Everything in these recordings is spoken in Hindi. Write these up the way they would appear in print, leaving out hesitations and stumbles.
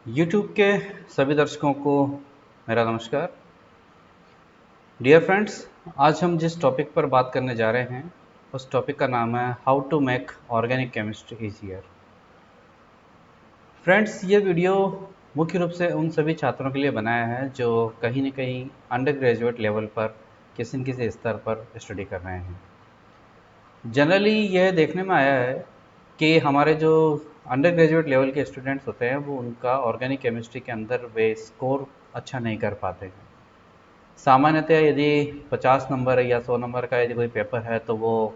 YouTube के सभी दर्शकों को मेरा नमस्कार। डियर फ्रेंड्स, आज हम जिस टॉपिक पर बात करने जा रहे हैं उस टॉपिक का नाम है how to make organic chemistry easier. Friends, ये वीडियो मुख्य रूप से उन सभी छात्रों के लिए बनाया है जो कहीं न कहीं अंडर ग्रेजुएट लेवल पर किसी न किसी स्तर पर स्टडी कर रहे हैं। जनरली यह देखने में आया है कि हमारे जो अंडर ग्रेजुएट लेवल के स्टूडेंट्स होते हैं वो उनका ऑर्गेनिक केमिस्ट्री के अंदर वे स्कोर अच्छा नहीं कर पाते हैं। सामान्यतः यदि 50 नंबर या 100 नंबर का यदि कोई पेपर है तो वो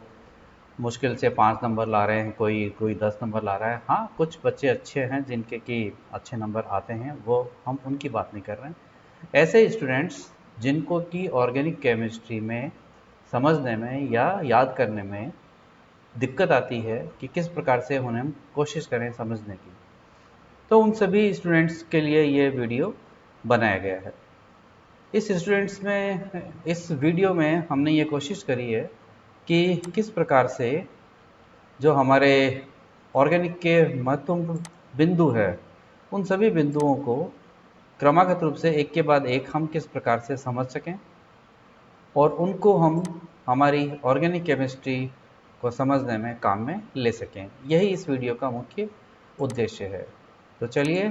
मुश्किल से 5 नंबर ला रहे हैं, कोई कोई 10 नंबर ला रहा है। हाँ, कुछ बच्चे अच्छे हैं जिनके कि अच्छे नंबर आते हैं, वो हम उनकी बात नहीं कर रहे हैं। ऐसे स्टूडेंट्स जिनको कि ऑर्गेनिक केमिस्ट्री में समझने में या याद करने में दिक्कत आती है कि किस प्रकार से उन्हें हम कोशिश करें समझने की, तो उन सभी स्टूडेंट्स के लिए ये वीडियो बनाया गया है। इस वीडियो में हमने ये कोशिश करी है कि किस प्रकार से जो हमारे ऑर्गेनिक के महत्वपूर्ण बिंदु है उन सभी बिंदुओं को क्रमागत रूप से एक के बाद एक हम किस प्रकार से समझ सकें और उनको हम हमारी ऑर्गेनिक केमिस्ट्री को समझने में काम में ले सकें। यही इस वीडियो का मुख्य उद्देश्य है। तो चलिए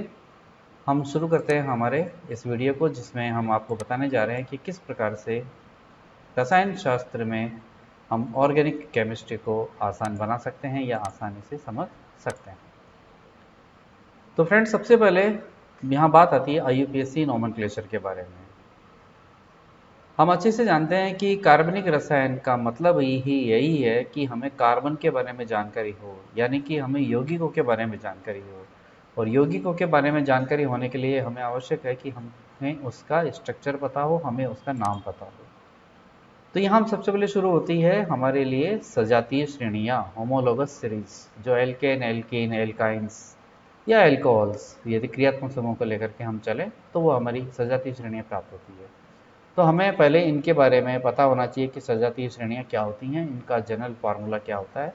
हम शुरू करते हैं हमारे इस वीडियो को, जिसमें हम आपको बताने जा रहे हैं कि किस प्रकार से रसायन शास्त्र में हम ऑर्गेनिक केमिस्ट्री को आसान बना सकते हैं या आसानी से समझ सकते हैं। तो फ्रेंड्स, सबसे पहले यहाँ बात आती है IUPAC नोमेनक्लेचर के बारे में। हम अच्छे से जानते हैं कि कार्बनिक रसायन का मतलब यही है कि हमें कार्बन के बारे में जानकारी हो, यानी कि हमें यौगिकों के बारे में जानकारी हो। और यौगिकों के बारे में जानकारी होने के लिए हमें आवश्यक है कि हमें उसका स्ट्रक्चर पता हो, हमें उसका नाम पता हो। तो यहाँ सबसे पहले शुरू होती है हमारे लिए सजातीय श्रेणियाँ, होमोलोगस सीरीज, जो एल्केन, एल्कीन, एल्काइंस या एल्कोहल्स यदि क्रियात्मक समूह को लेकर के हम चलें तो वो हमारी सजातीय श्रेणियाँ प्राप्त होती है। तो हमें पहले इनके बारे में पता होना चाहिए कि सजातीय श्रेणियाँ क्या होती हैं, इनका जनरल फार्मूला क्या होता है।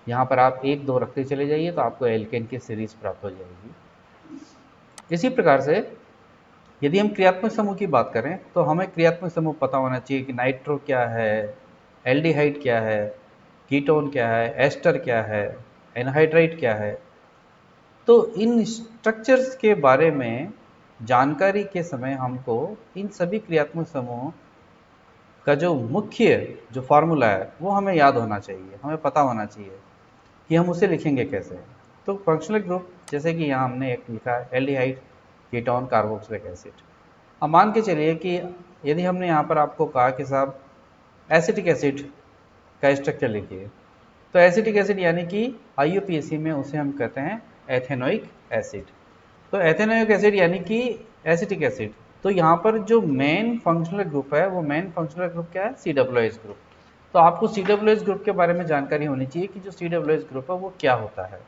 यहाँ पर आप 1-2 रखते चले जाइए तो आपको एल्केन की सीरीज प्राप्त हो जाएगी। इसी प्रकार से यदि हम क्रियात्मक समूह की बात करें तो हमें क्रियात्मक समूह पता होना चाहिए कि नाइट्रो क्या है, एल्डिहाइड क्या है, कीटोन क्या है, एस्टर क्या है, एनहाइड्राइड क्या है। तो इन स्ट्रक्चर्स के बारे में जानकारी के समय हमको इन सभी क्रियात्मक समूह का जो मुख्य जो फार्मूला है वो हमें याद होना चाहिए, हमें पता होना चाहिए कि हम उसे लिखेंगे कैसे। तो फंक्शनल ग्रुप जैसे कि यहाँ हमने एक लिखा है एल्डिहाइड, कीटोन, कार्बोक्सिलिक एसिड। अब मान के चलिए कि यदि हमने यहाँ पर आपको कहा कि साहब एसिटिक एसिड का स्ट्रक्चर लिखिए, तो एसिटिक एसिड यानी कि IUPAC में उसे हम कहते हैं एथेनोइक एसिड। तो एथेनोइक एसिड यानी कि एसिटिक एसिड। तो यहाँ पर जो मेन फंक्शनल ग्रुप है वो मेन फंक्शनल ग्रुप क्या है, COOH ग्रुप। तो आपको COOH ग्रुप के बारे में जानकारी होनी चाहिए कि जो COOH ग्रुप है वो क्या होता है।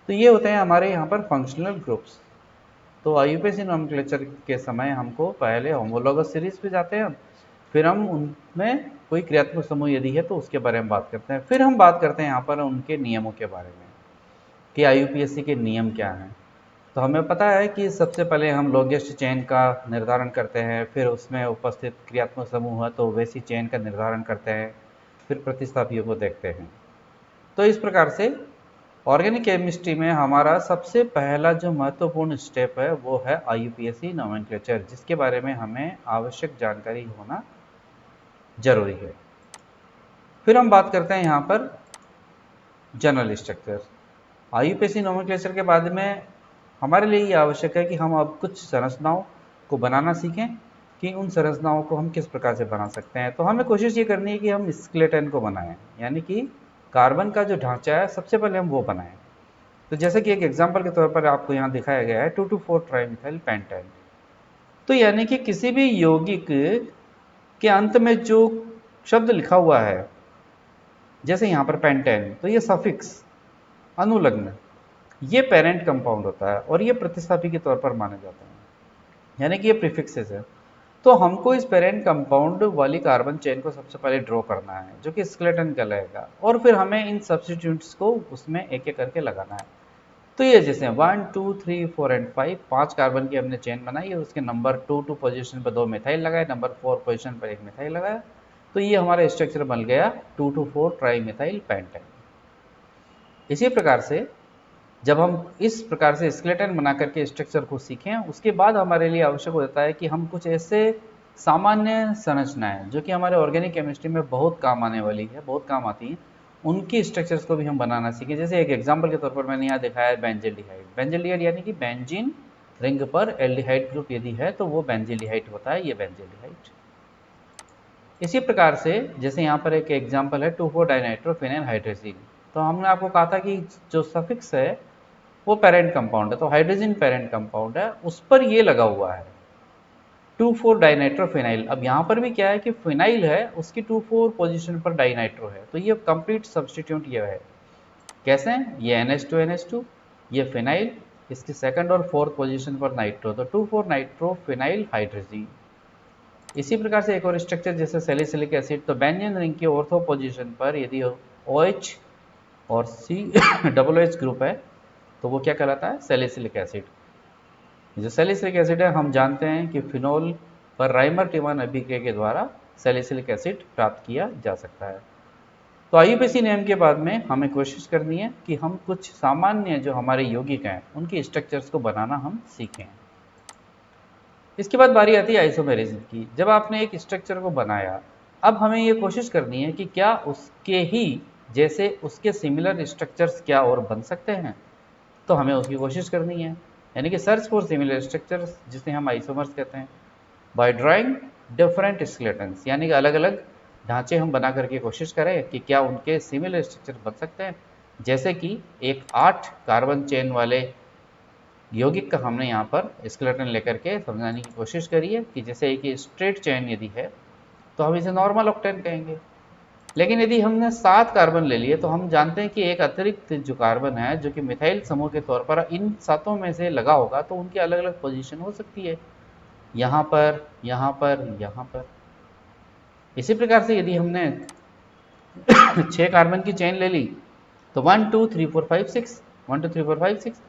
तो ये होते हैं हमारे यहाँ पर फंक्शनल ग्रुप्स। तो IUPAC नोमेनक्लेचर के समय हमको पहले होमोलोगस सीरीज पे जाते हैं, फिर हम उनमें कोई क्रियात्मक समूह यदि है तो उसके बारे में बात करते हैं, फिर हम बात करते हैं यहाँ पर उनके नियमों के बारे में कि IUPAC के नियम क्या हैं। तो हमें पता है कि सबसे पहले हम लॉन्गेस्ट चेन का निर्धारण करते हैं, फिर उसमें उपस्थित क्रियात्मक समूह है तो वैसी चेन का निर्धारण करते हैं, फिर प्रतिस्थापियों को देखते हैं। तो इस प्रकार से ऑर्गेनिक केमिस्ट्री में हमारा सबसे पहला जो महत्वपूर्ण स्टेप है वो है IUPAC नोमेनक्लेचर, जिसके बारे में हमें आवश्यक जानकारी होना जरूरी है। फिर हम बात करते हैं यहाँ पर जनरल स्ट्रक्चर। IUPAC नोमेनक्लेचर के बाद में हमारे लिए ये आवश्यक है कि हम अब कुछ संरचनाओं को बनाना सीखें कि उन संरचनाओं को हम किस प्रकार से बना सकते हैं। तो हमें कोशिश ये करनी है कि हम स्केलेटन को बनाएं, यानी कि कार्बन का जो ढांचा है सबसे पहले हम वो बनाएं। तो जैसे कि एक एग्जांपल के तौर पर आपको यहाँ दिखाया गया है 2,2,4 ट्राइमिथाइल पेंटेन। तो यानी कि किसी भी यौगिक के अंत में जो शब्द लिखा हुआ है, जैसे यहाँ पर पेंटेन, तो ये सफिक्स अनुलग्न, ये पेरेंट कंपाउंड होता है और ये प्रतिस्थापी के तौर पर माने जाते हैं, यानी कि ये प्रीफिक्सेस है। तो हमको इस पेरेंट कंपाउंड वाली कार्बन चेन को सबसे पहले ड्रॉ करना है जो कि स्केलेटन कहलाएगा, और फिर हमें इन सब्स्टिट्यूट्स को उसमें एक एक करके लगाना है। तो ये जैसे 1 2 3 4 एंड 5 5 कार्बन की हमने चेन बनाई और उसके नंबर 2 पोजीशन पर 2 मिथाइल लगाए, नंबर 4 पोजीशन पर 1 मिथाइल लगाया, तो ये हमारा स्ट्रक्चर बन गया 2 ट्राई मिथाइल पेंटेन। इसी प्रकार से जब हम इस प्रकार से स्केलेटन बना करके स्ट्रक्चर को सीखें, उसके बाद हमारे लिए आवश्यक हो जाता है कि हम कुछ ऐसे सामान्य संरचनाएं जो कि हमारे ऑर्गेनिक केमिस्ट्री में बहुत काम आने वाली है, बहुत काम आती हैं, उनकी स्ट्रक्चर्स को भी हम बनाना सीखें। जैसे एक एग्जांपल के तौर पर मैंने यहाँ दिखाया है बेंजल्डिहाइड। बेंजल्डिहाइड यानी कि बेंजीन रिंग पर एल्डिहाइड ग्रुप यदि है तो वो बेंजल्डिहाइड होता है, ये बेंजल्डिहाइड। इसी प्रकार से जैसे यहाँ पर एक एग्जाम्पल है 2,4 डाइनाइट्रोफिनाइल हाइड्रोजीन। तो हमने आपको कहा था कि जो सफिक्स है वो पेरेंट कंपाउंड है, तो हाइड्रोजन पेरेंट कंपाउंड है, उस पर ये लगा हुआ है 2,4 डाइनाइट्रोफिनाइल। अब यहाँ पर भी क्या है कि फिनाइल है, उसकी 2,4 पोजीशन पर डाइनाइट्रो है, तो ये कंप्लीट सब्स्टिट्यूट ये है। कैसे हैं? ये NH2NH2, ये फिनाइल, इसकी सेकंड और फोर्थ पोजीशन पर नाइट्रो, तो 2,4 नाइट्रो फिनाइल हाइड्रोजीन। इसी प्रकार से एक और स्ट्रक्चर जैसे सैलिसिलिक एसिड, तो बेंजीन रिंग की ऑर्थो पोजीशन पर यदि OH और COOH ग्रुप है तो वो क्या कहलाता है? Salicylic acid. जो सैलिसिलिक एसिड है हम जानते हैं कि फिनोल पर राइमर टिमान अभिक्रिया के द्वारा सैलिसिलिक एसिड प्राप्त किया जा सकता है। तो IUPAC नियम के बाद में हमें कोशिश करनी है कि हम कुछ सामान्य जो हमारे यौगिक हैं उनकी स्ट्रक्चर्स को बनाना हम सीखें। इसके बाद बारी आती है आइसोमेरिज्म की। जब आपने एक स्ट्रक्चर को बनाया, अब हमें ये कोशिश करनी है कि क्या उसके ही जैसे उसके सिमिलर स्ट्रक्चर्स क्या और बन सकते हैं, तो हमें उसकी कोशिश करनी है, यानी कि सर्च फॉर सिमिलर स्ट्रक्चर्स, जिसे हम आइसोमर्स कहते हैं, बाय ड्राइंग डिफरेंट स्केलेटन्स, यानी कि अलग अलग ढांचे हम बना करके कोशिश करें कि क्या उनके सिमिलर स्ट्रक्चर बन सकते हैं। जैसे कि एक 8 कार्बन चेन वाले यौगिक का हमने यहाँ पर स्केलेटन लेकर के समझाने की कोशिश करी है कि जैसे एक स्ट्रेट चेन यदि है तो हम इसे नॉर्मल ऑक्टेन कहेंगे, लेकिन यदि हमने 7 कार्बन ले लिए तो हम जानते हैं कि एक अतिरिक्त जो कार्बन है जो कि मिथाइल समूह के तौर पर इन 7 में से लगा होगा, तो उनकी अलग अलग पोजीशन हो सकती है, यहाँ पर, यहाँ पर, यहाँ पर। इसी प्रकार से यदि हमने 6 कार्बन की चेन ले ली तो 1 2 3 4 5 6, 1 2 3 4 5 6,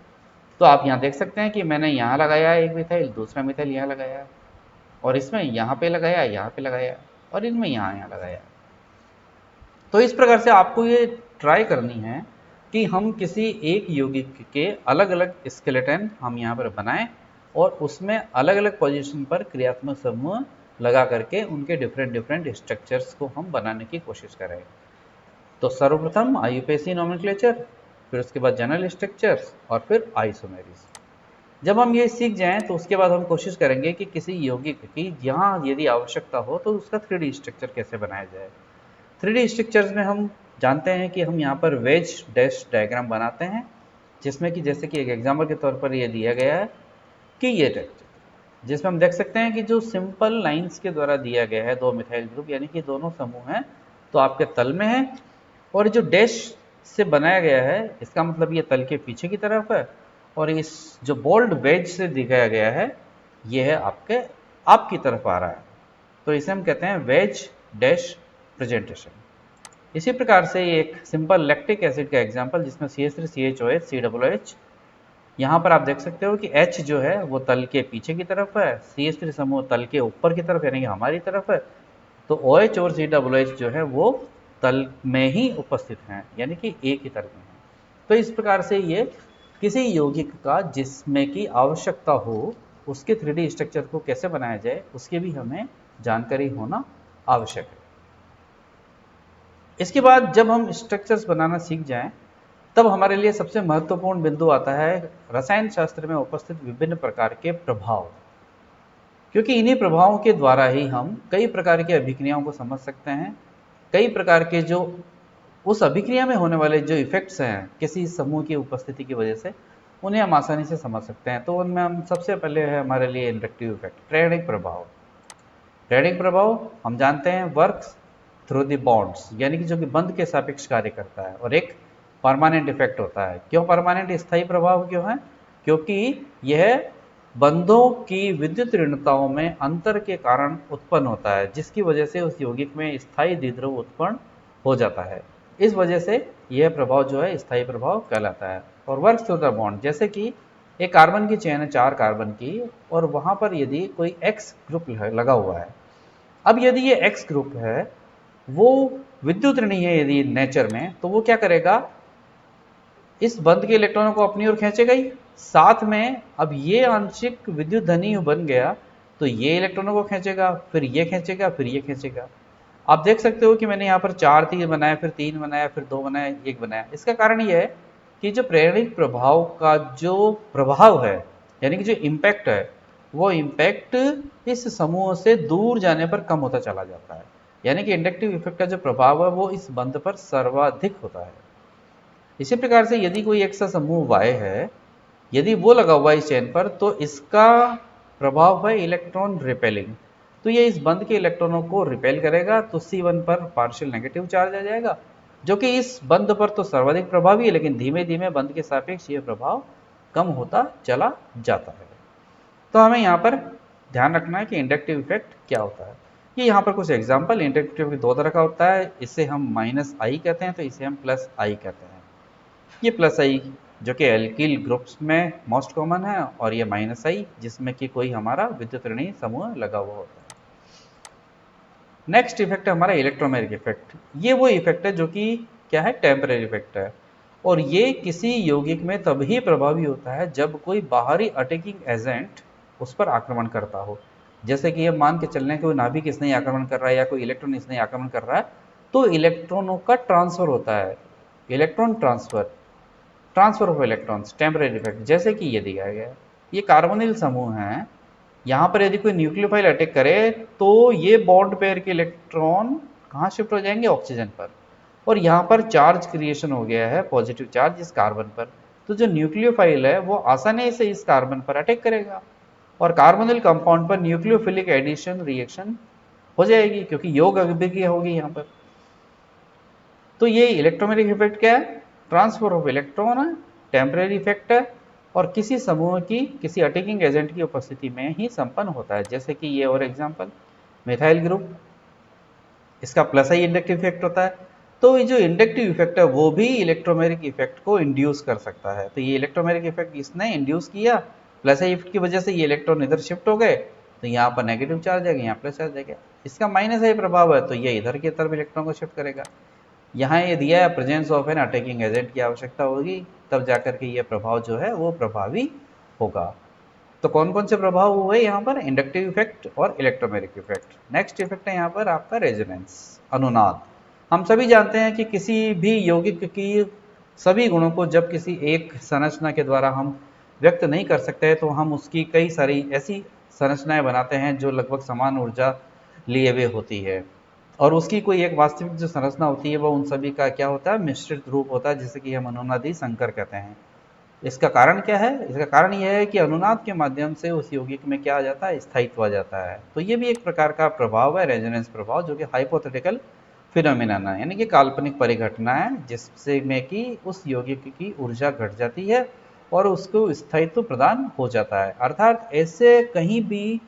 तो आप यहाँ देख सकते हैं कि मैंने यहाँ लगाया है एक मिथाइल, दूसरा मिथाइल यहाँ लगाया है, और इसमें यहाँ पे लगाया, यहाँ पे लगाया, और इनमें यहाँ लगाया। तो इस प्रकार से आपको ये ट्राई करनी है कि हम किसी एक यौगिक के अलग अलग स्केलेटन हम यहाँ पर बनाएं और उसमें अलग अलग पोजीशन पर क्रियात्मक समूह लगा करके उनके डिफरेंट स्ट्रक्चर्स को हम बनाने की कोशिश करें। तो सर्वप्रथम IUPAC नोमेनक्लेचर, फिर उसके बाद जनरल स्ट्रक्चर्स और फिर आइसोमेरिज। जब हम ये सीख जाएं तो उसके बाद हम कोशिश करेंगे कि किसी यौगिक की जहाँ यदि आवश्यकता हो तो उसका 3D स्ट्रक्चर कैसे बनाया जाए। 3D स्ट्रक्चर्स में हम जानते हैं कि हम यहाँ पर वेज डैश डायग्राम बनाते हैं, जिसमें कि जैसे कि एक एग्जाम्पल के तौर पर ये दिया गया है कि ये स्ट्रक्चर जिसमें हम देख सकते हैं कि जो सिंपल लाइंस के द्वारा दिया गया है 2 मिथाइल ग्रुप, यानी कि दोनों समूह हैं तो आपके तल में है, और जो डैश से बनाया गया है इसका मतलब ये तल के पीछे की तरफ है, और इस जो बोल्ड वेज से दिखाया गया है ये है आपकी तरफ आ रहा है, तो इसे हम कहते हैं वेज डैश प्रेजेंटेशन। इसी प्रकार से ये एक सिंपल लैक्टिक एसिड का एग्जांपल जिसमें CH3CHOH COOH, यहाँ पर आप देख सकते हो कि H जो है वो तल के पीछे की तरफ है, CH3 समूह तल के ऊपर की तरफ यानी कि हमारी तरफ है, तो OH और COOH जो है वो तल में ही उपस्थित हैं, यानी कि एक ही तल में है। तो इस प्रकार से ये किसी यौगिक का जिसमें की आवश्यकता हो उसके 3D स्ट्रक्चर को कैसे बनाया जाए उसकी भी हमें जानकारी होना आवश्यक है। इसके बाद जब हम स्ट्रक्चर्स बनाना सीख जाएं तब हमारे लिए सबसे महत्वपूर्ण बिंदु आता है रसायन शास्त्र में उपस्थित विभिन्न प्रकार के प्रभाव, क्योंकि इन्हीं प्रभावों के द्वारा ही हम कई प्रकार की अभिक्रियाओं को समझ सकते हैं। कई प्रकार के जो उस अभिक्रिया में होने वाले जो इफेक्ट्स हैं किसी समूह की उपस्थिति की वजह से, उन्हें हम आसानी से समझ सकते हैं। तो उनमें हम सबसे पहले है हमारे लिए इंडक्टिव इफेक्ट, प्रेरणिक प्रभाव। प्रेरणिक प्रभाव हम जानते हैं वर्क्स थ्रू द बॉन्ड्स, यानी कि जो कि बंध के सापेक्ष कार्य करता है, और एक परमानेंट इफेक्ट होता है। क्यों परमानेंट, स्थायी प्रभाव क्यों है? क्योंकि यह बंधों की विद्युत ऋणताओं में अंतर के कारण उत्पन्न होता है, जिसकी वजह से उस यौगिक में स्थायी द्विध्रुव उत्पन्न हो जाता है। इस वजह से यह प्रभाव जो है स्थायी प्रभाव कहलाता है। और वर्क्स थ्रू द बॉन्ड। जैसे कि एक कार्बन की चेन है 4 कार्बन की, और वहां पर यदि कोई X ग्रुप लगा हुआ है, अब यदि ये X ग्रुप है वो विद्युत ऋणी है यदि नेचर में, तो वो क्या करेगा, इस बंध के इलेक्ट्रॉनों को अपनी ओर खींचेगा ही, साथ में अब ये आंशिक विद्युत धनी बन गया तो ये इलेक्ट्रॉनों को खींचेगा, फिर ये खींचेगा, फिर ये खींचेगा। आप देख सकते हो कि मैंने यहाँ पर 4 तीर बनाया, फिर 3 बनाया, फिर 2 बनाया, 1 बनाया। इसका कारण यह है कि जो प्रेरणिक प्रभाव का जो प्रभाव है, यानी कि जो इम्पैक्ट है, वो इम्पैक्ट इस समूह से दूर जाने पर कम होता चला जाता है। यानी कि इंडक्टिव इफेक्ट का जो प्रभाव है वो इस बंध पर सर्वाधिक होता है। इसी प्रकार से यदि कोई एक सा समूह Y है, यदि वो लगा हुआ है इस चेन पर, तो इसका प्रभाव है इलेक्ट्रॉन रिपेलिंग। तो ये इस बंध के इलेक्ट्रॉनों को रिपेल करेगा, तो C1 पर पार्शियल नेगेटिव चार्ज आ जाएगा, जो कि इस बंध पर तो सर्वाधिक प्रभावी है, लेकिन धीमे धीमे बंध के सापेक्ष ये प्रभाव कम होता चला जाता है। तो हमें यहाँ पर ध्यान रखना है कि इंडक्टिव इफेक्ट क्या होता है। ये यहाँ पर कुछ एग्जाम्पल, इंडक्टिव इफेक्ट 2 तरह का होता है, इसे हम -I कहते हैं, तो इसे हम +I कहते हैं। ये +I जो कि एल्किल ग्रुप्स में मोस्ट कॉमन है, और ये -I जिसमें कि कोई हमारा विद्युत ऋणी समूह लगा हुआ होता है। नेक्स्ट इफेक्ट है हमारा इलेक्ट्रोमैग्नेटिक इफेक्ट। ये वो इफेक्ट है जो कि क्या है, टेम्परेरी इफेक्ट है, और ये किसी यौगिक में तभी प्रभावी होता है जब कोई बाहरी अटैकिंग एजेंट उस पर आक्रमण करता हो। जैसे कि ये मान के चलने कोई नाभिक इसने आक्रमण कर रहा है या कोई इलेक्ट्रॉन इसने आक्रमण कर रहा है, तो इलेक्ट्रॉनों का ट्रांसफर होता है, electron transfer of electrons, temporary effect. जैसे कि ये दिया गया है, ये कार्बोनिल समूह है, यहाँ पर यदि कोई न्यूक्लियोफाइल अटैक करे तो ये बॉन्ड पेयर के इलेक्ट्रॉन कहाँ शिफ्ट हो जाएंगे, ऑक्सीजन पर, और यहाँ पर चार्ज क्रिएशन हो गया है, पॉजिटिव चार्ज इस कार्बन पर। तो जो न्यूक्लियोफाइल है वो आसानी से इस कार्बन पर अटैक करेगा, और कार्बोनिल कंपाउंड पर न्यूक्लियोफिलिक एडिशन रिएक्शन हो जाएगी, क्योंकि योग अभिक्रिया होगी यहाँ पर। तो ये इलेक्ट्रोमैग्नेटिक इफेक्ट क्या है, ट्रांसफर ऑफ इलेक्ट्रॉन है, टेम्परेरी इफेक्ट है, और किसी समूह की किसी अटैकिंग एजेंट की उपस्थिति में ही संपन्न होता है। जैसे कि ये और एग्जांपल, मिथाइल ग्रुप, इसका +I इंडक्टिव इफेक्ट होता है। तो ये जो इंडक्टिव इफेक्ट है वो भी इलेक्ट्रोमैग्नेटिक इफेक्ट को इंड्यूस कर सकता है। तो ये इलेक्ट्रोमैग्नेटिक इफेक्ट इसने इंड्यूस किया, +I इफेक्ट की वजह से ये इलेक्ट्रॉन इधर शिफ्ट हो गए, तो यहाँ पर नेगेटिव चार्ज आएगा, यहाँ प्लस चार्ज आएगा। इसका -I प्रभाव है, तो ये इधर की तरफ इलेक्ट्रॉन को शिफ्ट करेगा। यहाँ ये दिया है presence of an attacking agent की आवश्यकता होगी, तब जाकर के ये प्रभाव जो है वो प्रभावी होगा। तो कौन कौन से प्रभाव हुए यहाँ पर, इंडक्टिव इफेक्ट और इलेक्ट्रोमैग्नेटिक इफेक्ट। नेक्स्ट इफेक्ट है यहाँ पर आपका रेजोनेंस, अनुनाद। हम सभी जानते हैं कि किसी भी यौगिक की सभी गुणों को जब किसी एक संरचना के द्वारा हम व्यक्त नहीं कर सकते हैं, तो हम उसकी कई सारी ऐसी संरचनाएं बनाते हैं जो लगभग समान ऊर्जा लिए हुए होती है, और उसकी कोई एक वास्तविक जो संरचना होती है वो उन सभी का क्या होता है, मिश्रित रूप होता है, जिसे कि हम अनुनादी संकर कहते हैं। इसका कारण क्या है, इसका कारण यह है कि अनुनाद के माध्यम से उस यौगिक में क्या आ जाता है, स्थायित्व आ जाता है। तो ये भी एक प्रकार का प्रभाव है, रेजोनेंस प्रभाव, जो कि हाइपोथेटिकल फिनोमिना है, यानी कि काल्पनिक परिघटना है, जिससे में कि उस यौगिक की ऊर्जा घट जाती है और उसको स्थायित्व प्रदान हो जाता है। अर्थात ऐसे कहीं भी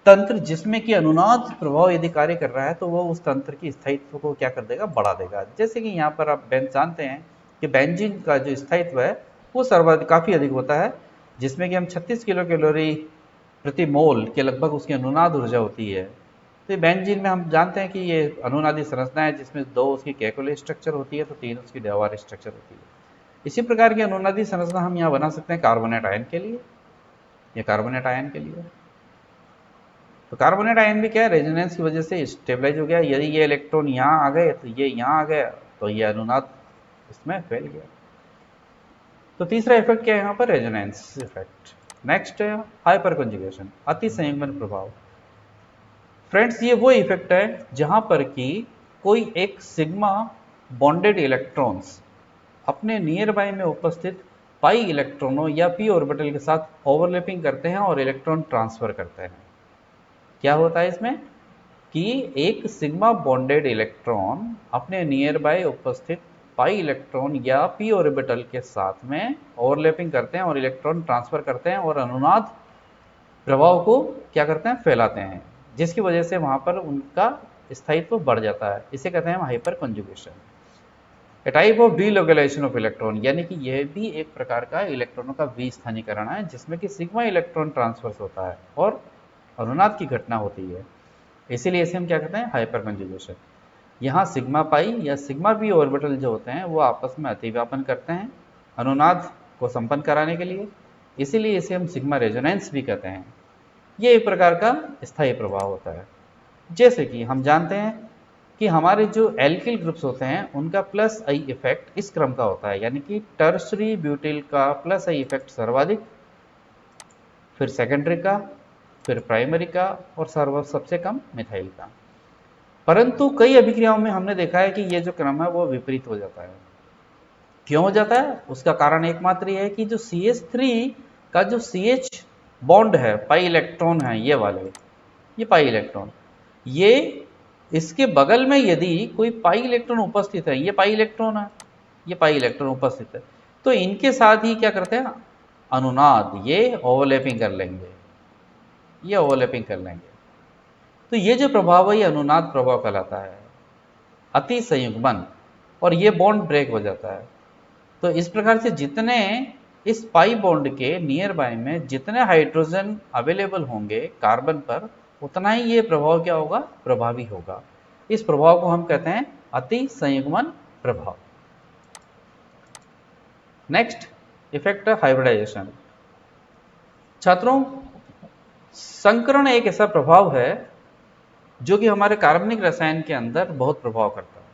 तंत्र जिसमें कि अनुनाद प्रभाव यदि कार्य कर रहा है, तो वो उस तंत्र की स्थायित्व को क्या कर देगा, बढ़ा देगा। जैसे कि यहाँ पर आप जानते हैं कि बेंजीन का जो स्थायित्व है वो सर्वाधिक काफ़ी अधिक होता है, जिसमें कि हम 36 किलो कैलोरी प्रति मोल के लगभग उसकी अनुनाद ऊर्जा होती है। तो ये बेंजीन में हम जानते हैं कि ये अनुनादी संरचना है, जिसमें 2 उसकी कैकुलर स्ट्रक्चर होती है, तो 3 उसकी डेवार स्ट्रक्चर होती है। इसी प्रकार की अनुनादी संरचना हम यहाँ बना सकते हैं कार्बोनेट आयन के लिए, या कार्बोनेट आयन के लिए। तो कार्बोनेट आयन भी क्या है, रेजोनेंस की वजह से स्टेबलाइज हो गया। यदि ये इलेक्ट्रॉन यहाँ आ गए तो ये यहाँ आ गया, तो ये अनुनाद इसमें फैल गया। तो तीसरा इफेक्ट क्या है यहाँ पर, रेजोनेंस इफेक्ट। नेक्स्ट है हाइपर कंजुगेशन, अति संयुग्मन प्रभाव। फ्रेंड्स, ये वो इफेक्ट है जहां पर कि कोई एक सिग्मा बॉन्डेड इलेक्ट्रॉन्स अपने नियर बाय में उपस्थित पाई इलेक्ट्रॉनों या पी ऑर्बिटल के साथ ओवरलैपिंग करते हैं और इलेक्ट्रॉन ट्रांसफर करते हैं। क्या होता है इसमें कि एक सिग्मा बॉन्डेड इलेक्ट्रॉन अपने नियर बाय उपस्थित पाई इलेक्ट्रॉन या पी ऑर्बिटल के साथ में ओवरलैपिंग करते हैं और इलेक्ट्रॉन ट्रांसफर करते हैं, और अनुनाद प्रभाव को क्या करते हैं, फैलाते हैं, जिसकी वजह से वहां पर उनका स्थायित्व बढ़ जाता है। इसे कहते हैं hyper conjugation. A type of delocalisation of electron, यानी कि यह भी एक प्रकार का इलेक्ट्रॉनों का विस्थानीकरण है जिसमें कि सिग्मा इलेक्ट्रॉन ट्रांसफर्स होता है और अनुनाद की घटना होती है। इसीलिए इसे हम क्या कहते हैं, हाइपर कंजुगेशन। यहाँ सिग्मा पाई या सिग्मा बी ऑर्बिटल जो होते हैं वो आपस में अतिव्यापन करते हैं अनुनाद को संपन्न कराने के लिए, इसीलिए इसे हम सिग्मा रेजोनेंस भी कहते हैं। ये एक प्रकार का स्थायी प्रभाव होता है। जैसे कि हम जानते हैं कि हमारे जो एल्किल ग्रुप्स होते हैं उनका प्लस आई इफेक्ट इस क्रम का होता है, यानी कि टर्सरी ब्यूटिल का प्लस आई इफेक्ट सर्वाधिक, फिर सेकेंडरी का, फिर प्राइमरी का और सबसे कम मिथाइल का। परंतु कई अभिक्रियाओं में हमने देखा है कि ये जो क्रम है वो विपरीत हो जाता है। क्यों हो जाता है? उसका कारण एकमात्र ये है कि जो CH3 का जो CH बॉन्ड है, पाई इलेक्ट्रॉन है, ये वाले, ये पाई इलेक्ट्रॉन, ये इसके बगल में यदि कोई पाई इलेक्ट्रॉन उपस्थित है, ये पाई इलेक्ट्रॉन है, ये पाई इलेक्ट्रॉन उपस्थित है, तो इनके साथ ही क्या करते हैं, अनुनाद, ये ओवरलैपिंग कर लेंगे, ये ओवरलैपिंग कर लेंगे। तो ये जो प्रभाव है ये अनुनाद प्रभाव कहलाता है, अति संयुग्मन, और ये बॉन्ड ब्रेक हो जाता है। तो इस प्रकार से जितने इस पाई बॉन्ड के नियर बाय में जितने हाइड्रोजन अवेलेबल होंगे कार्बन पर, उतना ही ये प्रभाव क्या होगा, प्रभावी होगा। इस प्रभाव को हम कहते हैं अति संयुग्मन प्रभाव। Next effect hybridization. छात्रों, संकरण एक ऐसा प्रभाव है जो कि हमारे कार्बनिक रसायन के अंदर बहुत प्रभाव करता है।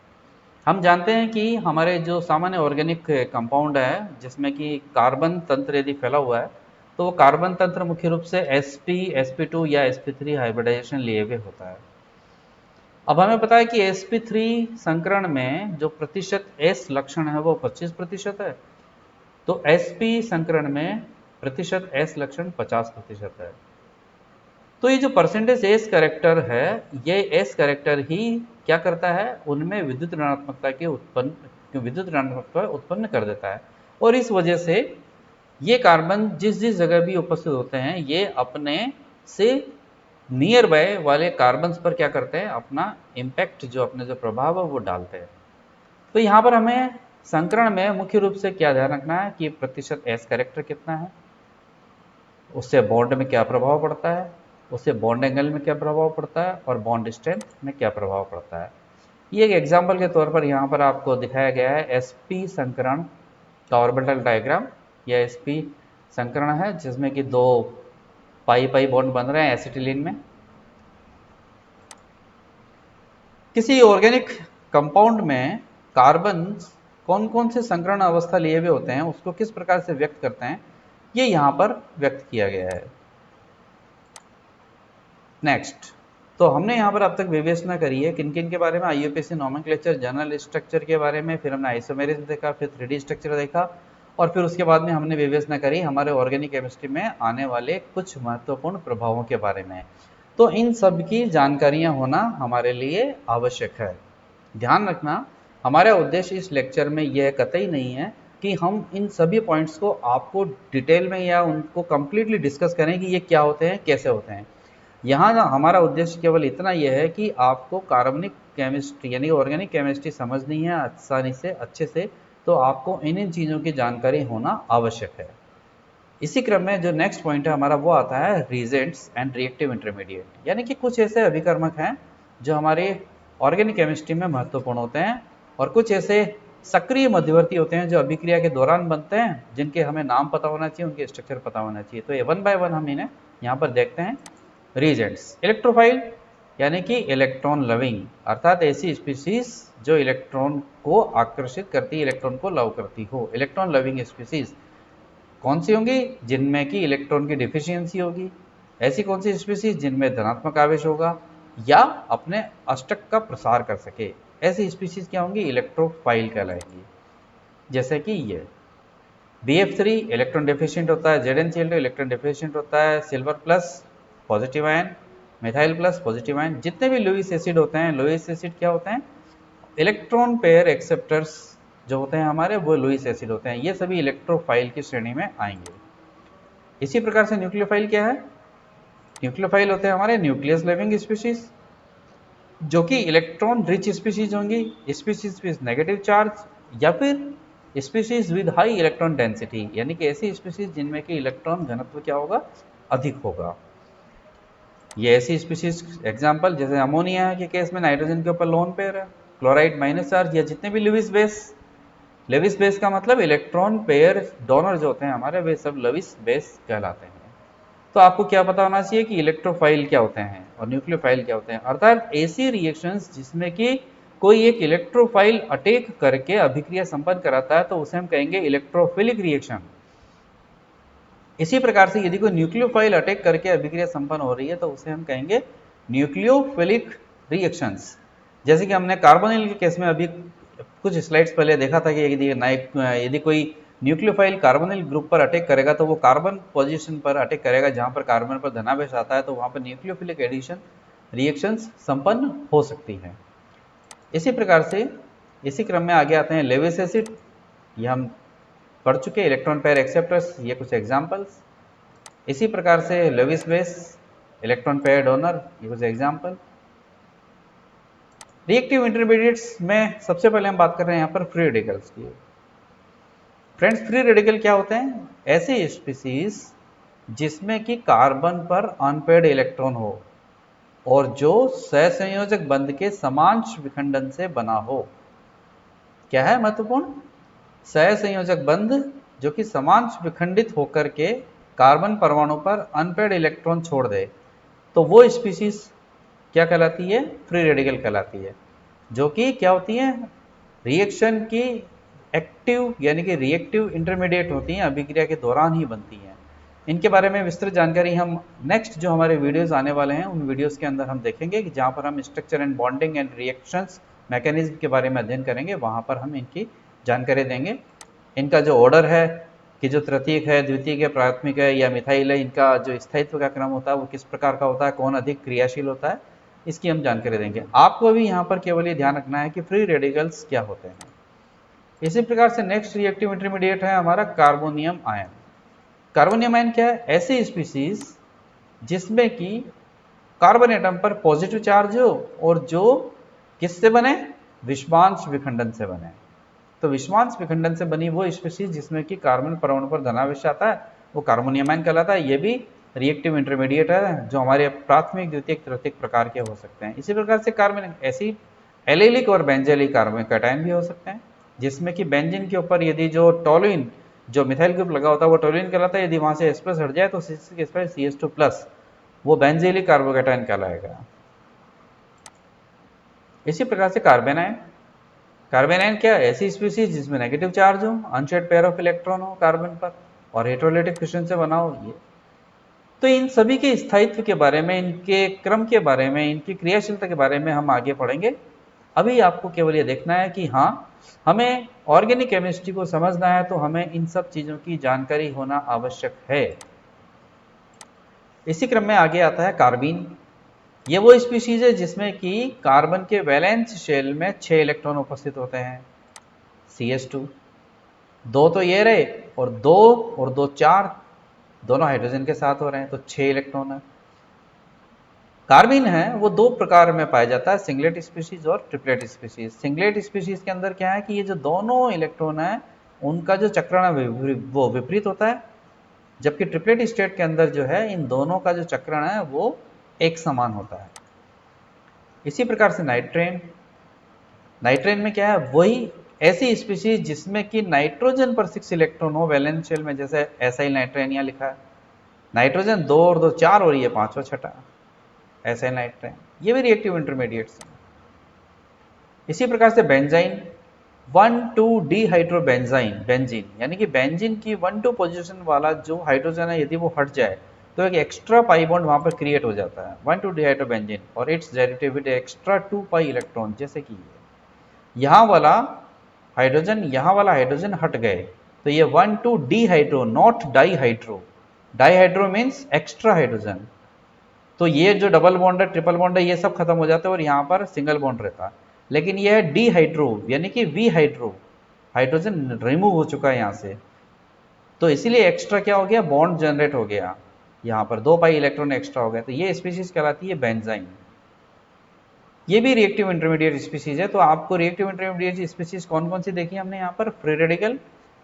हम जानते हैं कि हमारे जो सामान्य ऑर्गेनिक कंपाउंड है जिसमें कि कार्बन तंत्र यदि फैला हुआ है, तो वो कार्बन तंत्र मुख्य रूप से sp, sp2 या sp3 हाइब्रिडाइजेशन लिए हुए होता है। अब हमें पता है कि sp3 संकरण में जो प्रतिशत s लक्षण है वो 25% है, तो sp संकरण में प्रतिशत s लक्षण 50% है। तो ये जो परसेंटेज एस कैरेक्टर है, ये एस कैरेक्टर ही क्या करता है, उनमें विद्युत ऋणात्मकता उत्पन्न कर देता है। और इस वजह से ये कार्बन जिस जिस जगह भी उपस्थित होते हैं, ये अपने से नियर बाय वाले कार्बन्स पर क्या करते हैं, अपना इम्पैक्ट, जो अपने जो प्रभाव है वो डालते हैं। तो यहाँ पर हमें संकरण में मुख्य रूप से क्या ध्यान रखना है कि प्रतिशत एस कैरेक्टर कितना है, उससे बॉन्ड में क्या प्रभाव पड़ता है, उससे बॉन्ड एंगल में क्या प्रभाव पड़ता है, और बॉन्ड स्ट्रेंथ में क्या प्रभाव पड़ता है। ये एक एग्जाम्पल के तौर पर यहाँ पर आपको दिखाया गया है sp संकरण का ऑर्बिटल डायग्राम। यह sp संकरण है जिसमें कि दो पाई पाई बॉन्ड बन रहे हैं एसिटिलीन में। किसी ऑर्गेनिक कंपाउंड में कार्बन कौन कौन से संकरण अवस्था लिए हुए होते हैं, उसको किस प्रकार से व्यक्त करते हैं, ये यहाँ पर व्यक्त किया गया है। नेक्स्ट, तो हमने यहाँ पर अब तक विवेचना करी है किन किन के बारे में, IUPAC नोमेनक्लेचर, जनरल स्ट्रक्चर के बारे में, फिर हमने आइसोमेरिज्म देखा, फिर 3D स्ट्रक्चर देखा, और फिर उसके बाद में हमने विवेचना करी हमारे ऑर्गेनिक केमिस्ट्री में आने वाले कुछ महत्वपूर्ण प्रभावों के बारे में। तो इन सब की जानकारियाँ होना हमारे लिए आवश्यक है। ध्यान रखना, हमारा उद्देश्य इस लेक्चर में यह कतई नहीं है कि हम इन सभी पॉइंट्स को आपको डिटेल में या उनको कंप्लीटली डिस्कस करें कि ये क्या होते हैं, कैसे होते हैं। यहाँ हमारा उद्देश्य केवल इतना यह है कि आपको कार्बनिक केमिस्ट्री यानी ऑर्गेनिक केमिस्ट्री समझनी है आसानी से, अच्छे से, तो आपको इन चीज़ों की जानकारी होना आवश्यक है। इसी क्रम में जो नेक्स्ट पॉइंट है हमारा वो आता है रीजेंट्स एंड रिएक्टिव इंटरमीडिएट, यानी कि कुछ ऐसे अभिकर्मक हैं जो हमारे ऑर्गेनिक केमिस्ट्री में महत्वपूर्ण होते हैं, और कुछ ऐसे सक्रिय मध्यवर्ती होते हैं जो अभिक्रिया के दौरान बनते हैं, जिनके हमें नाम पता होना चाहिए, उनके स्ट्रक्चर पता होना चाहिए। तो ये 1 बाय 1 हम इन्हें यहाँ पर देखते हैं। रीजेंट्स, इलेक्ट्रोफाइल यानी कि इलेक्ट्रॉन लविंग, अर्थात ऐसी स्पीसीज जो इलेक्ट्रॉन को आकर्षित करती, इलेक्ट्रॉन को लव करती हो। इलेक्ट्रॉन लविंग स्पीसीज कौन सी होंगी, जिनमें कि इलेक्ट्रॉन की डिफिशियंसी होगी। ऐसी कौन सी स्पीसीज जिनमें धनात्मक आवेश होगा या अपने अष्टक का प्रसार कर सके, ऐसी स्पीसीज क्या होंगी, इलेक्ट्रोफाइल कहलाएंगी। जैसे कि ये BF3 इलेक्ट्रॉन डेफिशिएंट होता है, ZnCl2 इलेक्ट्रॉन डेफिशिएंट होता है, silver plus positive ion, methyl plus positive ion. जितने भी लुईस एसिड होते हैं, लुईस एसिड क्या होते हैं, इलेक्ट्रॉन पेयर एक्सेप्टर्स जो होते हैं हमारे, वो लुईस एसिड होते हैं। ये सभी इलेक्ट्रोफाइल की श्रेणी में आएंगे। इसी प्रकार से न्यूक्लियोफाइल क्या है, न्यूक्लियोफाइल होते हैं हमारे न्यूक्लियस लिविंग स्पीशीज, जो कि इलेक्ट्रॉन रिच स्पीशीज होंगी, स्पीशीज विद नेगेटिव चार्ज, या फिर species with high electron density, यानी कि ऐसी स्पीशीज जिनमें कि इलेक्ट्रॉन घनत्व क्या होगा, अधिक होगा। ये ऐसी स्पीशीज एग्जांपल जैसे अमोनिया के केस में नाइट्रोजन के ऊपर लोन पेयर है, क्लोराइड माइनस चार्ज, या जितने भी लेविस बेस का मतलब इलेक्ट्रॉन पेयर डोनर जो होते हैं हमारे, वे सब लेविस बेस कहलाते हैं। तो आपको क्या पता होना चाहिए कि इलेक्ट्रोफाइल क्या होते हैं और न्यूक्लियोफाइल क्या होते हैं, अर्थात ऐसी रिएक्शंस जिसमें कि कोई एक इलेक्ट्रोफाइल अटैक करके अभिक्रिया संपन्न कराता है तो उसे हम कहेंगे इलेक्ट्रोफिलिक रिएक्शन। इसी प्रकार से यदि कोई न्यूक्लियोफाइल अटैक करके अभिक्रिया संपन्न हो रही है तो उसे हम कहेंगे न्यूक्लियोफिलिक रिएक्शंस। जैसे कि हमने कार्बोनिल के केस में अभी कुछ स्लाइड्स पहले देखा था कि यदि कोई न्यूक्लियोफाइल कार्बोनिल ग्रुप पर अटैक करेगा तो वो कार्बन पोजीशन पर अटैक करेगा जहां पर कार्बन पर धनावेश आता है, तो वहां पर न्यूक्लियोफिलिक एडिशन रिएक्शंस संपन्न हो सकती है। इसी प्रकार से इसी क्रम में आगे आते हैं लेविस एसिड, ये हम पढ़ चुके, इलेक्ट्रॉन पेयर एक्सेप्टर्स, ये कुछ एग्जांपल्स। इसी प्रकार से Lewis base, electron pair donor, ये कुछ एग्जांपल। रिएक्टिव इंटरमीडिएट्स में सबसे पहले हम बात कर रहे हैं यहाँ पर फ्री रेडिकल्स की। फ्रेंड्स, फ्री रेडिकल क्या होते हैं? ऐसे स्पीसीज जिसमें कि कार्बन पर अनपेयर्ड इलेक्ट्रॉन हो और जो सहसंयोजक बंध के समांश विखंडन से बना हो। क्या है महत्वपूर्ण? सहसंयोजक बंध जो कि समांश विखंडित होकर के कार्बन परमाणु पर अनपेयर्ड इलेक्ट्रॉन छोड़ दे, तो वो स्पीसीज क्या कहलाती है? फ्री रेडिकल कहलाती है, जो कि क्या होती है? रिएक्शन की एक्टिव यानी कि रिएक्टिव इंटरमीडिएट होती हैं, अभिक्रिया के दौरान ही बनती हैं। इनके बारे में विस्तृत जानकारी हम नेक्स्ट जो हमारे वीडियोस आने वाले हैं उन वीडियोस के अंदर हम देखेंगे, कि जहां पर हम structure and bonding and reactions mechanism के बारे में अध्ययन करेंगे, वहां पर हम इनकी जानकारी देंगे। इनका जो ऑर्डर है कि जो तृतीयक है, द्वितीयक है, प्राथमिक है या मिथाइल है, इनका जो स्थायित्व का क्रम होता है वो किस प्रकार का होता है, कौन अधिक क्रियाशील होता है, इसकी हम जानकारी देंगे। आपको भी यहाँ पर केवल ये ध्यान रखना है कि फ्री रेडिकल्स क्या होते हैं। इसी प्रकार से नेक्स्ट रिएक्टिव इंटरमीडिएट है हमारा कार्बोनियम आयन। कार्बोनियम आयन क्या है? ऐसी स्पीसीज जिसमें कि कार्बन एटम पर पॉजिटिव चार्ज हो और जो किससे बने? विषमांश विखंडन से बने। तो विषमांश विखंडन से बनी वो स्पीसीज जिसमें कि कार्बन परमाणु पर धनावेश आता है वो कार्बोनियम आयन कहलाता है। ये भी रिएक्टिव इंटरमीडिएट है जो हमारे प्राथमिक, द्वितीयक, तृतीयक प्रकार के हो सकते हैं। इसी प्रकार से कार्बन ऐसी एलिलिक और बेंजेलिक कार्बन कैटायन भी हो सकते हैं, जिसमें कि बेंजीन के ऊपर यदि जो टोलुइन जो मिथाइल ग्रुप लगा होता है वो टोलुइन कहलाता है, यदि वहां से H+ हट जाए तो CH2+, वो बेंजेलिक कार्बोकैटायन कहलाएगा। इसी प्रकार से कार्बेनायन। कार्बेनायन क्या है? ऐसी स्पीसीज जिसमें नेगेटिव चार्ज हो, अनशेयर्ड पेयर ऑफ इलेक्ट्रॉन हो कार्बन पर और हेटेरोलिटिक फिशन से बना हो। ये तो इन सभी के स्थायित्व के बारे में, इनके क्रम के बारे में, इनकी क्रियाशीलता के बारे में हम आगे पढ़ेंगे। अभी आपको केवल ये देखना है कि हाँ, हमें ऑर्गेनिक केमिस्ट्री को समझना है तो हमें इन सब चीजों की जानकारी होना आवश्यक है। इसी क्रम में आगे आता है कार्बीन। ये वो स्पीशीज है जिसमें कि कार्बन के वैलेंस शेल में 6 इलेक्ट्रॉन उपस्थित होते हैं, CH2, 2 तो ये रहे और 2 और 2 4, दोनों हाइड्रोजन के साथ हो रहे हैं तो 6 इलेक्ट्रॉन है। कार्बीन है वो दो प्रकार में पाया जाता है, सिंगलेट स्पीशीज और ट्रिपलेट स्पीशीज। सिंगलेट स्पीशीज के अंदर क्या है कि ये जो दोनों इलेक्ट्रॉन है उनका जो चक्रण है वो विपरीत होता है, जबकि ट्रिपलेट स्टेट के अंदर जो है इन दोनों का जो चक्रण है वो एक समान होता है। इसी प्रकार से नाइट्रेन। नाइट्रेन में क्या है? वही ऐसी स्पीशीज जिसमें कि नाइट्रोजन पर 6 इलेक्ट्रॉन हो वैलेंस शेल में, जैसे एसाइल नाइट्रेन यहाँ लिखा है, नाइट्रोजन 2 और 2 4 और ये 5वां छठा एसाइल नाइट्रेन। ये भी रिएक्टिव इंटरमीडिएट्स हैं। इसी प्रकार से बेंजाइन, 1,2-डिहाइड्रोबेंजाइन, बेंजीन, यानी कि बेंजीन की 1,2 पोजीशन वाला जो हाइड्रोजन है यदि वो हट जाए तो एक एक्स्ट्रा पाई बॉन्ड वहां पर क्रिएट हो जाता है, 1,2-डिहाइड्रोबेंजीन, और its derivative with extra 2 pi electron. जैसे कि यहाँ वाला हाइड्रोजन हट गए तो ये one two dehydro, not dihydro. Dihydro means extra hydrogen. तो ये जो डबल बॉन्ड है, ट्रिपल बॉन्ड है, ये सब खत्म हो जाते हैं और यहाँ पर सिंगल बॉन्ड रहता है। लेकिन यह है डिहाइड्रो यानी कि वी हाइड्रो, हाइड्रोजन रिमूव हो चुका है यहाँ से, तो इसीलिए एक्स्ट्रा क्या हो गया? बॉन्ड जनरेट हो गया, यहाँ पर 2 पाई इलेक्ट्रॉन एक्स्ट्रा हो गया। तो ये स्पीशीज कहलाती है बेंजाइन। ये भी रिएक्टिव इंटरमीडिएट स्पीसीज है। तो आपको रिएक्टिव इंटरमीडिएट स्पीसीज कौन कौन सी देखी हमने यहाँ पर? Free radical,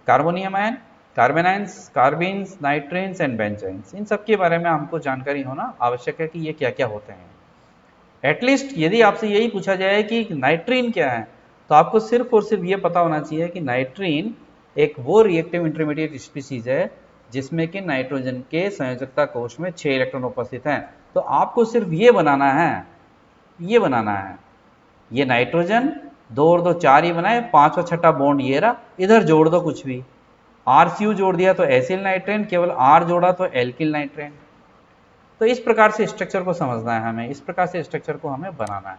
carbonium ion, carbanions, carbenes, nitrenes and benzynes. इन सब के बारे में हमको जानकारी होना आवश्यक है कि ये क्या क्या होते हैं। एटलीस्ट यदि आपसे यही पूछा जाए कि नाइट्रीन क्या है, तो आपको सिर्फ और सिर्फ ये पता होना चाहिए कि नाइट्रीन एक वो रिएक्टिव इंटरमीडिएट स्पीसीज है जिसमें कि नाइट्रोजन के संयोजकता कोश में 6 इलेक्ट्रॉन उपस्थित हैं। तो आपको सिर्फ ये बनाना है, ये बनाना है, ये नाइट्रोजन 2 और 2 4 ही बनाए, 5वां 6ठा बॉन्ड ये रहा, इधर जोड़ दो कुछ भी, RCU जोड़ दिया तो एसिल नाइट्रेन, केवल R जोड़ा तो एल्किल नाइट्रेन। तो इस प्रकार से स्ट्रक्चर को समझना है हमें, इस प्रकार से स्ट्रक्चर को हमें बनाना है।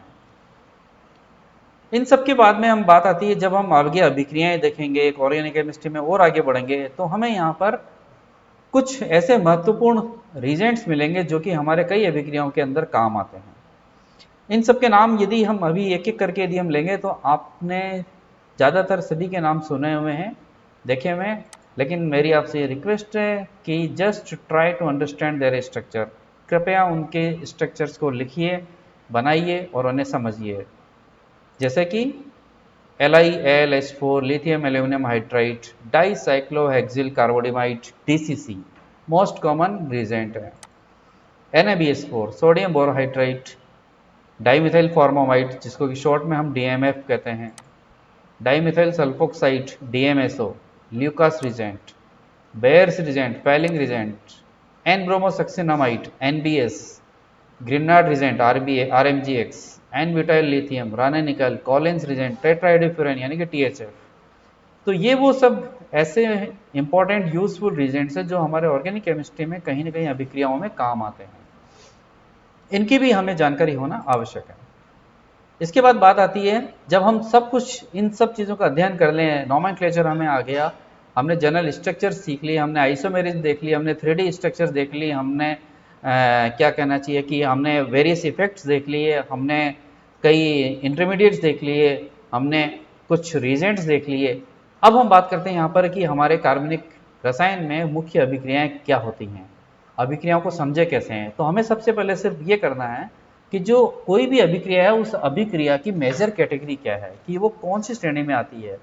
इन सब के बाद में हम बात आती है, जब हम आगे अभिक्रियाएं देखेंगे, एक ऑर्गेनिक केमिस्ट्री में और आगे बढ़ेंगे, तो हमें यहाँ पर कुछ ऐसे महत्वपूर्ण रिजेंट्स मिलेंगे जो कि हमारे कई अभिक्रियाओं के अंदर काम आते हैं। इन सब के नाम यदि हम अभी एक एक करके यदि हम लेंगे तो आपने ज़्यादातर सभी के नाम सुने हुए हैं, देखे हुए हैं, लेकिन मेरी आपसे रिक्वेस्ट है कि just try to understand their structure. कृपया उनके स्ट्रक्चर्स को लिखिए, बनाइए और उन्हें समझिए। जैसे कि LiAlH4 lithium aluminium hydride dicyclohexyl carbodiimide DCC most common reagent है। NaBH4 sodium borohydride dimethyl formamide जिसको कि शॉर्ट में हम DMF कहते हैं, dimethyl sulfoxide DMSO Lucas reagent, Baeyer's reagent Fehling reagent, N bromosuccinimide NBS, Grignard reagent RMGX, N butyl lithium, Raney nickel, Collins regent, टेट्राहाइड्रोफ्यूरन यानी कि THF। तो ये वो सब ऐसे इंपॉर्टेंट यूजफुल रिजेंट्स हैं जो हमारे ऑर्गेनिक केमिस्ट्री में कहीं ना कहीं अभिक्रियाओं में काम आते हैं। इनकी भी हमें जानकारी होना आवश्यक है। इसके बाद बात आती है, जब हम सब कुछ इन सब चीज़ों का अध्ययन कर लें, नॉमेनक्लेचर हमें आ गया, हमने जनरल स्ट्रक्चर सीख ली, हमने आइसोमेरिज्म देख ली, हमने 3D स्ट्रक्चर देख ली, हमने क्या कहना चाहिए कि हमने वेरियस इफेक्ट्स देख लिए, हमने कई इंटरमीडिएट्स देख लिए, हमने कुछ रिजेंट्स देख लिए। अब हम बात करते हैं यहाँ पर कि हमारे कार्बनिक रसायन में मुख्य अभिक्रियाएं क्या होती हैं, अभिक्रियाओं को समझे कैसे हैं। तो हमें सबसे पहले सिर्फ ये करना है कि जो कोई भी अभिक्रिया है उस अभिक्रिया की मेजर कैटेगरी क्या है, कि वो कौन सी श्रेणी में आती है।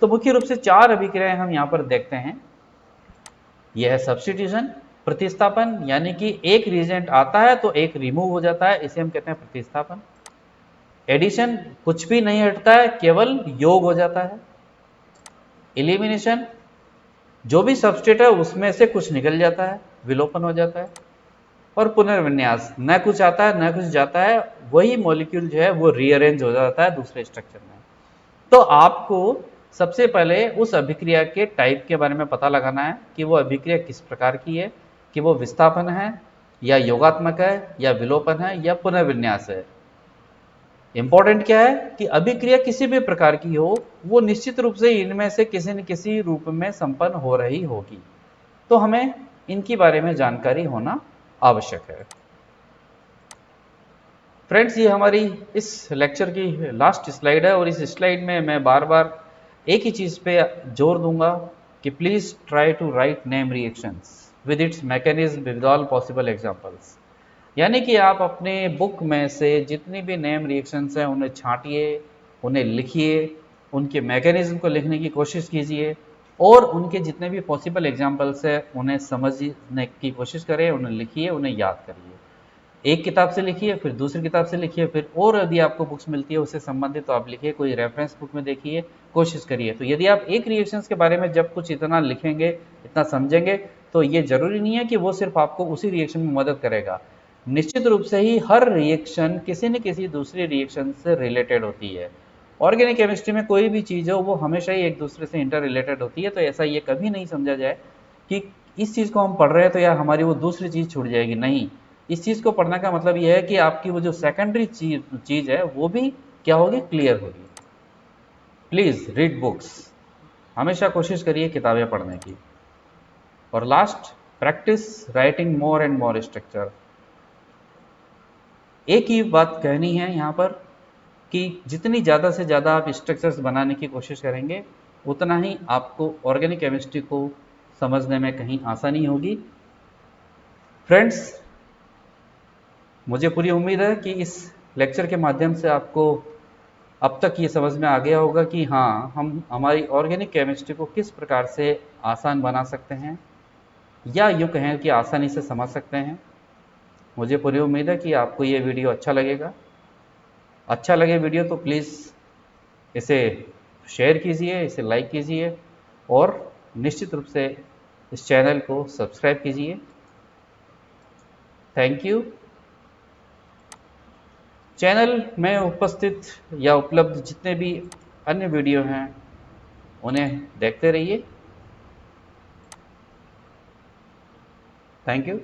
तो मुख्य रूप से 4 अभिक्रियाएं हम यहाँ पर देखते हैं। यह है सब्स्टिट्यूशन, प्रतिस्थापन, यानी कि एक रिएजेंट आता है तो एक रिमूव हो जाता है, इसे हम कहते हैं प्रतिस्थापन। एडिशन, कुछ भी नहीं हटता है, केवल योग हो जाता है। एलिमिनेशन, जो भी सबस्ट्रेट है उसमें से कुछ निकल जाता है, विलोपन हो जाता है। और पुनर्विन्यास, न कुछ आता है न कुछ जाता है, वही मॉलिक्यूल जो है वो रीअरेंज हो जाता है दूसरे स्ट्रक्चर में। तो आपको सबसे पहले उस अभिक्रिया के टाइप के बारे में पता लगाना है कि वो अभिक्रिया किस प्रकार की है, कि वो विस्थापन है या योगात्मक है या विलोपन है या पुनर्विन्यास है। इंपॉर्टेंट क्या है कि अभिक्रिया किसी भी प्रकार की हो, वो निश्चित रूप से इनमें से किसी न किसी रूप में संपन्न हो रही होगी। तो हमें इनके बारे में जानकारी होना आवश्यक है। फ्रेंड्स, ये हमारी इस लेक्चर की लास्ट स्लाइड है और इस स्लाइड में मैं बार बार एक ही चीज़ पे जोर दूंगा कि please try to write name reactions with its mechanism with all possible examples. यानी कि आप अपने बुक में से जितनी भी नेम रिएक्शंस हैं उन्हें छांटिए, उन्हें लिखिए, उनके मैकेनिज्म को लिखने की कोशिश कीजिए और उनके जितने भी पॉसिबल एग्जांपल्स हैं उन्हें समझने की कोशिश करें, उन्हें लिखिए, उन्हें याद करिए। एक किताब से लिखिए, फिर दूसरी किताब से लिखिए, फिर और यदि आपको बुक्स मिलती है उससे संबंधित तो आप लिखिए, कोई रेफरेंस बुक में देखिए, कोशिश करिए। तो यदि आप एक रिएक्शंस के बारे में जब कुछ इतना लिखेंगे, इतना समझेंगे, तो ये जरूरी नहीं है कि वो सिर्फ आपको उसी रिएक्शन में मदद करेगा। निश्चित रूप से ही हर रिएक्शन किसी न किसी दूसरी रिएक्शन से रिलेटेड होती है। ऑर्गेनिक केमिस्ट्री में कोई भी चीज़ हो वो हमेशा ही एक दूसरे से इंटर रिलेटेड होती है। तो ऐसा ये कभी नहीं समझा जाए कि इस चीज़ को हम पढ़ रहे हैं तो यार हमारी वो दूसरी चीज़ छूट जाएगी। नहीं, इस चीज़ को पढ़ने का मतलब यह है कि आपकी वो जो सेकेंडरी चीज़ है वो भी क्या होगी, क्लियर होगी। प्लीज़ रीड बुक्स, हमेशा कोशिश करिए किताबें पढ़ने की। और last, practice writing more and more structure. एक ही बात कहनी है यहाँ पर कि जितनी ज़्यादा से ज़्यादा आप स्ट्रक्चर्स बनाने की कोशिश करेंगे उतना ही आपको ऑर्गेनिक केमिस्ट्री को समझने में कहीं आसानी होगी। फ्रेंड्स, मुझे पूरी उम्मीद है कि इस लेक्चर के माध्यम से आपको अब तक ये समझ में आ गया होगा कि हाँ, हम हमारी ऑर्गेनिक केमिस्ट्री को किस प्रकार से आसान बना सकते हैं, या यूँ कहें कि आसानी से समझ सकते हैं। मुझे पूरी उम्मीद है कि आपको ये वीडियो अच्छा लगेगा। अच्छा लगे वीडियो तो प्लीज़ इसे शेयर कीजिए, इसे लाइक कीजिए और निश्चित रूप से इस चैनल को सब्सक्राइब कीजिए। Thank you. चैनल में उपस्थित या उपलब्ध जितने भी अन्य वीडियो हैं उन्हें देखते रहिए। Thank you.